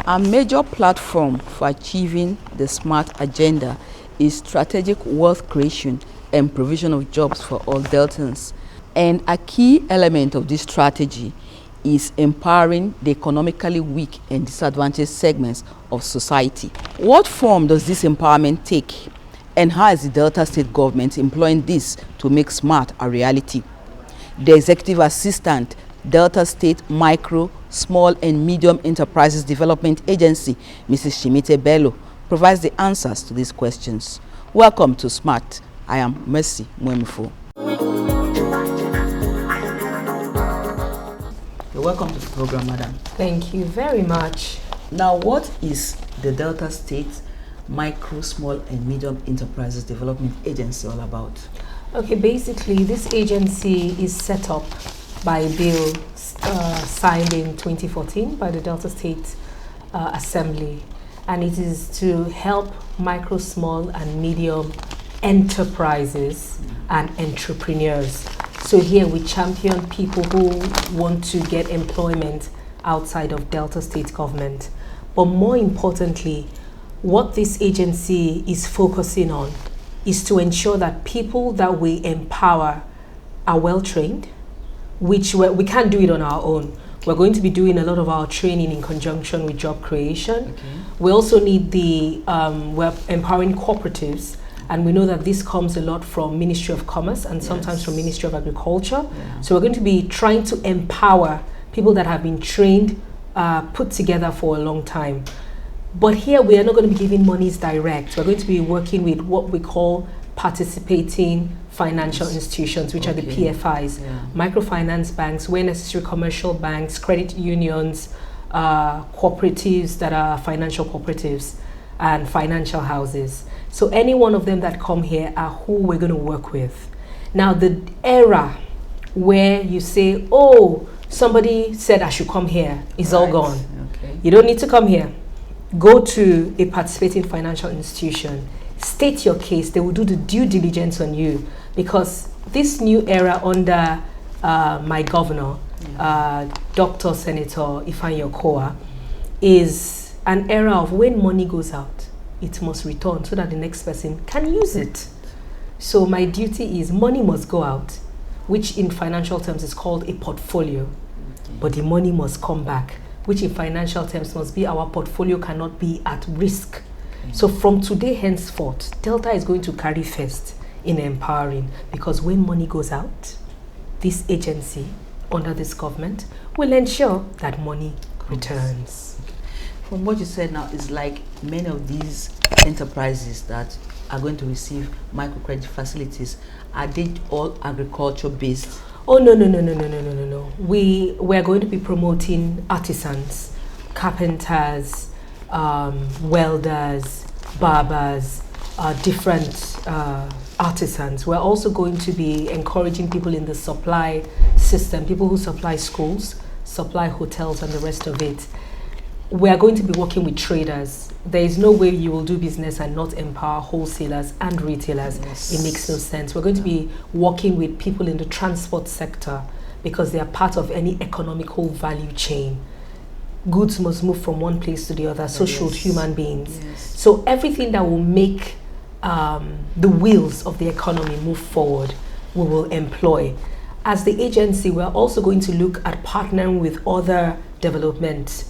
A major platform for achieving the SMART agenda is strategic wealth creation and provision of jobs for all Deltans. And a key element of this strategy is empowering the economically weak and disadvantaged segments of society. What form does this empowerment take, and how is the Delta State government employing this to make SMART a reality? The Executive Assistant, Delta State Micro, Small and Medium Enterprises Development Agency, Mrs. Shimite Bello, provides the answers to these questions. Welcome to SMART. I am Mercy Mwemifo. You're welcome to the program, madam. Thank you very much. Now, what is the Delta State Micro, Small and Medium Enterprises Development Agency all about? Okay, basically, this agency is set up by a bill signed in 2014 by the Delta State Assembly, and it is to help micro, small and medium enterprises and entrepreneurs. So here we champion people who want to get employment outside of Delta State government. But more importantly, what this agency is focusing on is to ensure that people that we empower are well trained, which we can't do it on our own. We're going to be doing a lot of our training in conjunction with job creation. Okay. We also need we're empowering cooperatives, and we know that this comes a lot from Ministry of Commerce and sometimes from Ministry of Agriculture. Yeah. So we're going to be trying to empower people that have been trained, put together for a long time. But here we are not going to be giving monies direct. We're going to be working with what we call participating financial institutions, which are the PFIs, microfinance banks, where necessary commercial banks, credit unions, cooperatives that are financial cooperatives, and financial houses. So any one of them that come here are who we're going to work with. Now, the era where you say, oh, somebody said I should come here is all gone. Okay. You don't need to come here. Go to a participating financial institution, state your case, they will do the due diligence on you, because this new era under my governor, Dr. Senator Ifeanyi Okowa, is an era of when money goes out, it must return so that the next person can use it. So my duty is money must go out, which in financial terms is called a portfolio, but the money must come back, which in financial terms must be our portfolio cannot be at risk. So from today henceforth, Delta is going to carry first in empowering, because when money goes out, this agency under this government will ensure that money returns. From what you said now, it's like many of these enterprises that are going to receive microcredit facilities, are they all agriculture based? Oh, no. We're going to be promoting artisans, carpenters, welders, barbers, different artisans. We're also going to be encouraging people in the supply system, people who supply schools, supply hotels and the rest of it. We are going to be working with traders. There is no way you will do business and not empower wholesalers and retailers. Yes. It makes no sense. We're going to be working with people in the transport sector, because they are part of any economical value chain. Goods must move from one place to the other, so should human beings. Yes. So everything that will make the wheels of the economy move forward, we will employ. As the agency, we're also going to look at partnering with other development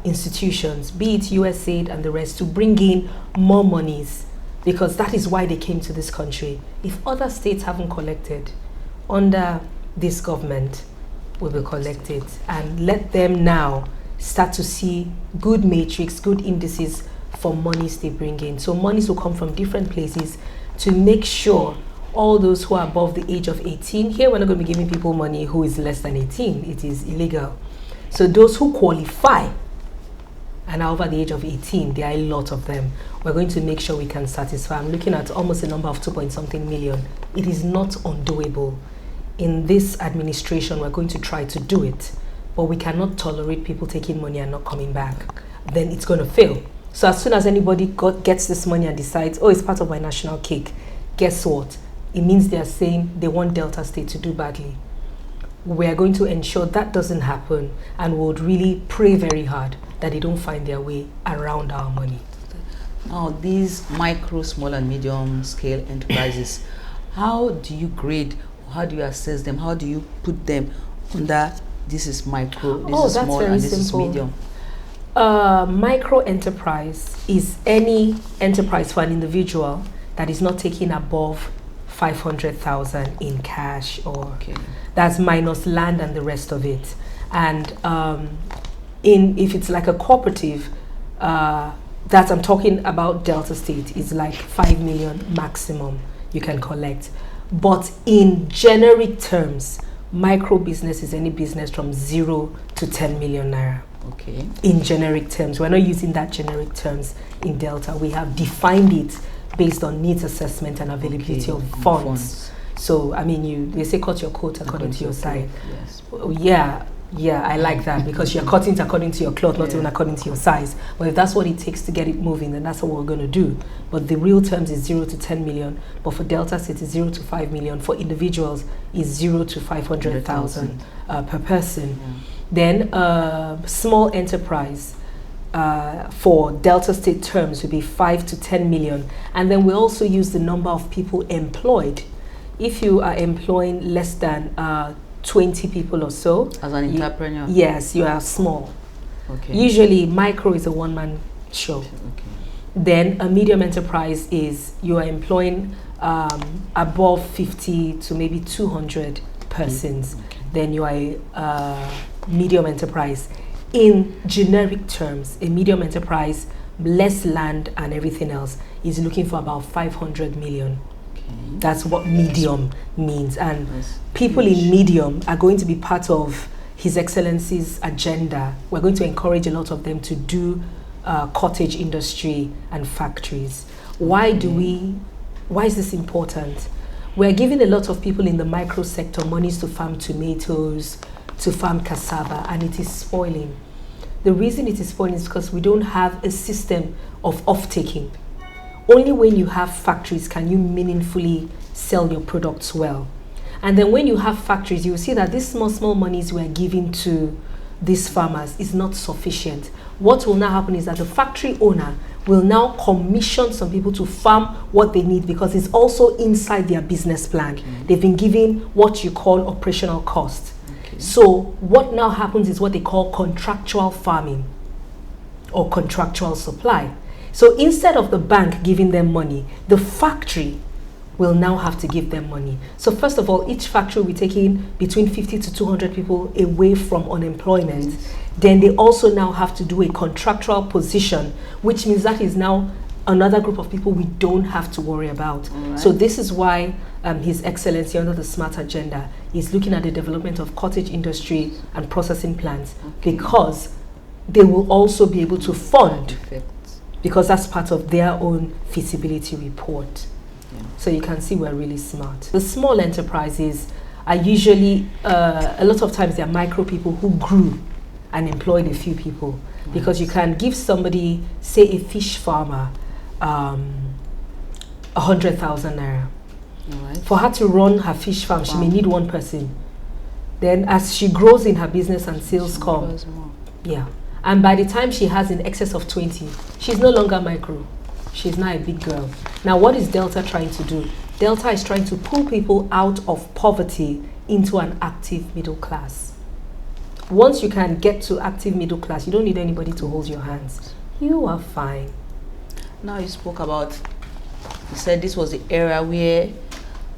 institutions, be it USAID and the rest, to bring in more monies, because that is why they came to this country. If other states haven't collected, under this government, we will collect it, and let them now start to see good matrix, good indices for monies they bring in. So monies will come from different places to make sure all those who are above the age of 18, here we're not going to be giving people money who is less than 18, it is illegal. So those who qualify and are over the age of 18, there are a lot of them. We're going to make sure we can satisfy. I'm looking at almost a number of 2-point-something million. It is not undoable. In this administration, we're going to try to do it, but we cannot tolerate people taking money and not coming back. Then it's going to fail. So as soon as anybody gets this money and decides, oh, it's part of my national cake, guess what? It means they are saying they want Delta State to do badly. we're going to ensure that doesn't happen, and would really pray very hard that they don't find their way around our money. Now, these micro, small, and medium scale enterprises, how do you grade? How do you assess them? How do you put them under this is micro, this is small, and this is medium? Micro enterprise is any enterprise for an individual that is not taking above 500,000 in cash, or that's minus land and the rest of it. And if it's like a cooperative, that I'm talking about Delta State, is like 5 million maximum you can collect. But in generic terms, micro business is any business from 0 to 10 million naira. Okay. In generic terms, we're not using that generic terms in Delta. We have defined it based on needs assessment and availability of funds. So, I mean, they say cut your coat according to your size. Yes. Yeah, I like that, because you're cutting it according to your cloth, not even according to your size. But if that's what it takes to get it moving, then that's what we're going to do. But the real terms is 0 to 10 million. But for Delta State, it's 0 to 5 million. For individuals, is 0 to 500,000 per person. Then small enterprise for Delta State terms would be 5 to 10 million. And then we also use the number of people employed. If you are employing less than 20 people or so. As an entrepreneur? Yes, you are small. Okay. Usually micro is a one-man show. Okay. Then a medium enterprise is you are employing above 50 to maybe 200 persons. Okay. Then you are a medium enterprise. In generic terms, a medium enterprise, less land and everything else, is looking for about 500 million. That's what medium means. And people in medium are going to be part of His Excellency's agenda. We're going to encourage a lot of them to do cottage industry and factories. Why is this important? We're giving a lot of people in the micro sector monies to farm tomatoes, to farm cassava, and it is spoiling. The reason it is spoiling is because we don't have a system of off-taking. Only when you have factories can you meaningfully sell your products well. And then when you have factories, you will see that these small monies we're giving to these farmers is not sufficient. What will now happen is that the factory owner will now commission some people to farm what they need, because it's also inside their business plan. They've been given what you call operational cost. So what now happens is what they call contractual farming or contractual supply. So instead of the bank giving them money, the factory will now have to give them money. So first of all, each factory will be taking between 50 to 200 people away from unemployment. Then they also now have to do a contractual position, which means that is now another group of people we don't have to worry about. So this is why His Excellency, under the SMART agenda, is looking at the development of cottage industry and processing plants, because they will also be able to fund, because that's part of their own feasibility report. So you can see we're really smart. The small enterprises are usually, a lot of times they're micro people who grew and employed a few people. Because you can give somebody, say a fish farmer, 100,000 naira. For her to run her fish farm, she may need one person. Then as she grows in her business and sales come, and by the time she has in excess of 20, she's no longer micro. She's now a big girl. Now, what is Delta trying to do? Delta is trying to pull people out of poverty into an active middle class. Once you can get to active middle class, you don't need anybody to hold your hands. You are fine. Now you spoke about, you said this was the era where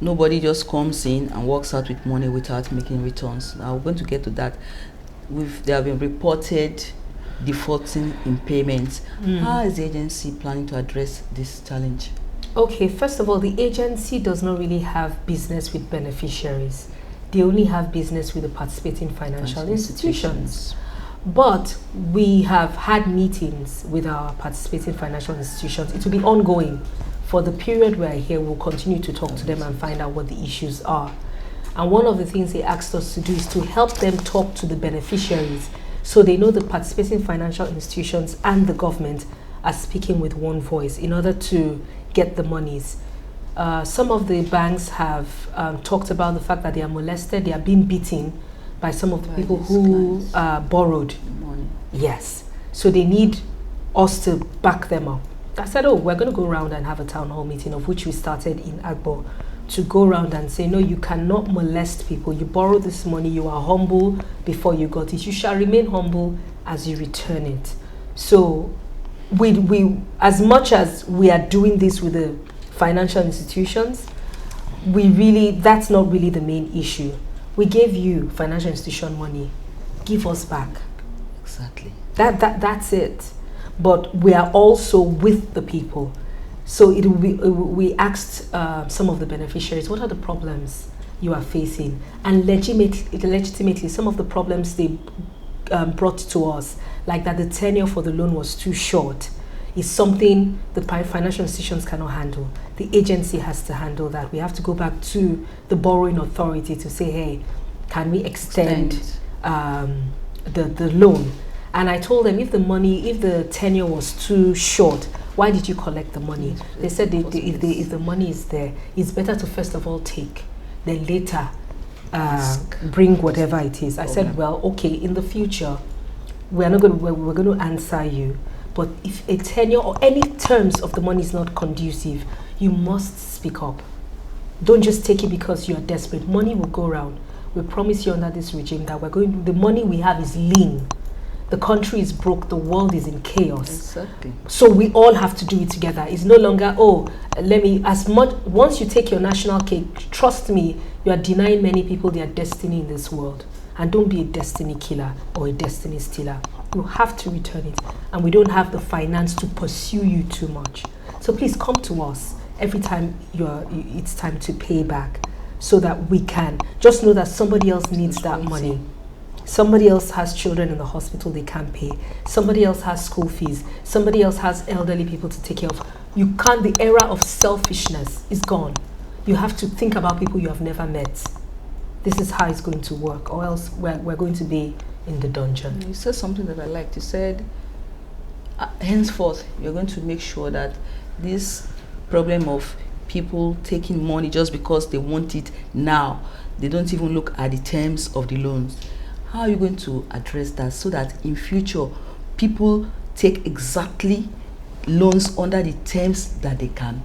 nobody just comes in and walks out with money without making returns. Now we're going to get to that. There have been reported defaulting in payments. How is the agency planning to address this challenge? Okay, first of all, the agency does not really have business with beneficiaries. They only have business with the participating financial institutions. But we have had meetings with our participating financial institutions. It will be ongoing. For the period we're here, we'll continue to talk to them and find out what the issues are. And one of the things they asked us to do is to help them talk to the beneficiaries, so they know the participating financial institutions and the government are speaking with one voice in order to get the monies. Some of the banks have talked about the fact that they are molested, they are being beaten by some of the By people these who clients. borrowed. Money. Yes. So they need us to back them up. I said, oh, we're going to go around and have a town hall meeting, of which we started in Agbo, to go around and say, no, you cannot molest people. You borrow this money, you are humble before you got it. You shall remain humble as you return it. So we as much as we are doing this with the financial institutions, that's not really the main issue. We gave you financial institution money, give us back. Exactly. That's it. But we are also with the people. So we asked some of the beneficiaries, what are the problems you are facing? And legitimately, some of the problems they brought to us, like that the tenure for the loan was too short, is something the financial institutions cannot handle. The agency has to handle that. We have to go back to the borrowing authority to say, hey, can we extend the loan? And I told them, if the tenure was too short, why did you collect the money? They said if the money is there, it's better to first of all take, then later bring whatever it is. I said, well, okay, in the future, we're going to answer you. But if a tenure or any terms of the money is not conducive, you must speak up. Don't just take it because you're desperate. Money will go around. We promise you under this regime that the money we have is lean. The country is broke, the world is in chaos. Exactly. So we all have to do it together. It's no longer, once you take your national cake, trust me, you are denying many people their destiny in this world. And don't be a destiny killer or a destiny stealer. You have to return it. And we don't have the finance to pursue you too much. So please come to us every time it's time to pay back, so that we can. Just know that somebody else needs that money. Somebody else has children in the hospital they can't pay. Somebody else has school fees. Somebody else has elderly people to take care of. The era of selfishness is gone. You have to think about people you have never met. This is how it's going to work, or else we're going to be in the dungeon. You said something that I liked. You said, henceforth, you're going to make sure that this problem of people taking money just because they want it now, they don't even look at the terms of the loans. How are you going to address that so that in future people take exactly loans under the terms that they can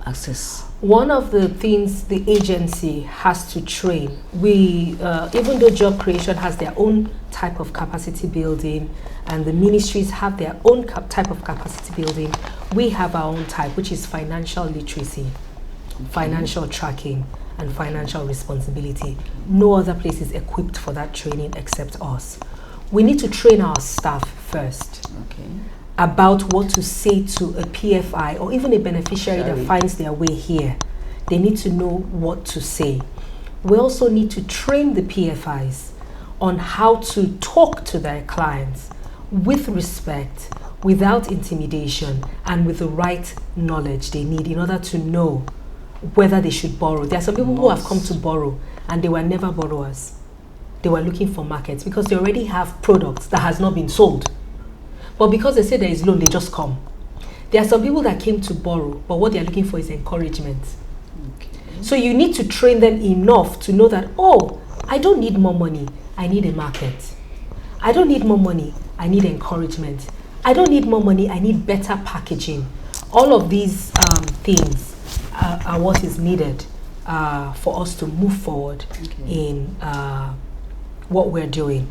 access? One of the things the agency has to train, even though job creation has their own type of capacity building and the ministries have their own type of capacity building, we have our own type, which is financial literacy, financial tracking, and financial responsibility. No other place is equipped for that training except us. We need to train our staff first about what to say to a PFI or even a beneficiary that finds their way here. They need to know what to say. We also need to train the PFIs on how to talk to their clients with respect, without intimidation, and with the right knowledge they need in order to know whether they should borrow. There are some people who have come to borrow and they were never borrowers. They were looking for markets because they already have products that has not been sold. But because they say there is loan, they just come. There are some people that came to borrow, but what they are looking for is encouragement. So you need to train them enough to know that, oh, I don't need more money, I need a market. I don't need more money, I need encouragement. I don't need more money, I need better packaging. All of these things are what is needed for us to move forward in what we're doing.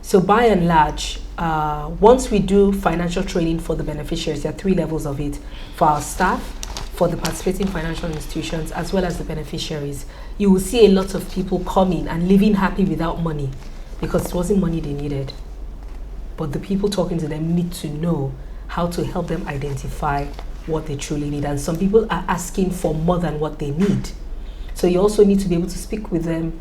So by and large, once we do financial training for the beneficiaries, there are 3 levels of it. For our staff, for the participating financial institutions, as well as the beneficiaries, you will see a lot of people coming and living happy without money because it wasn't money they needed. But the people talking to them need to know how to help them identify what they truly need. And some people are asking for more than what they need. So you also need to be able to speak with them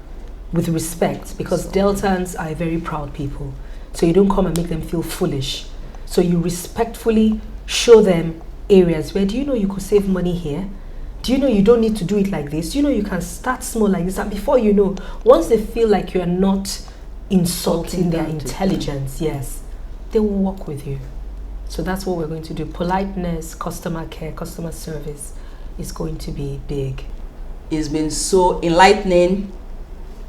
with respect, because Deltans are a very proud people. So you don't come and make them feel foolish. So you respectfully show them areas where, do you know you could save money here? Do you know you don't need to do it like this? Do you know you can start small like this? And before you know, once they feel like you are not insulting their intelligence, yes, they will work with you. So that's what we're going to do. Politeness, customer care, customer service is going to be big. It's been so enlightening,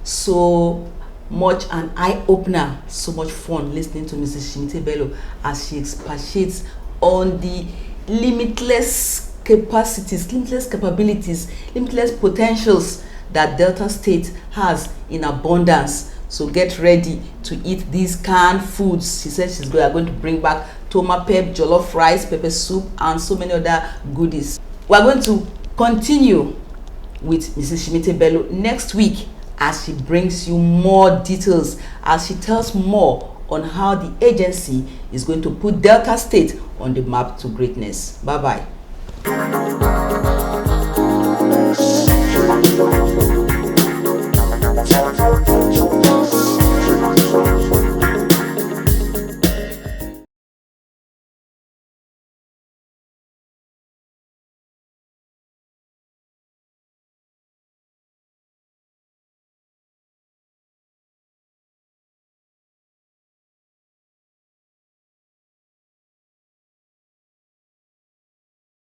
so much an eye-opener. So much fun listening to Mrs. Shimite Bello as she expatiates on the limitless capacities, limitless capabilities, limitless potentials that Delta State has in abundance. So get ready to eat these canned foods. She said she's going to bring back toma pep, jollof rice, pepper soup, and so many other goodies. We're going to continue with Mrs. Shimite Bello next week as she brings you more details, as she tells more on how the agency is going to put Delta State on the map to greatness. Bye-bye.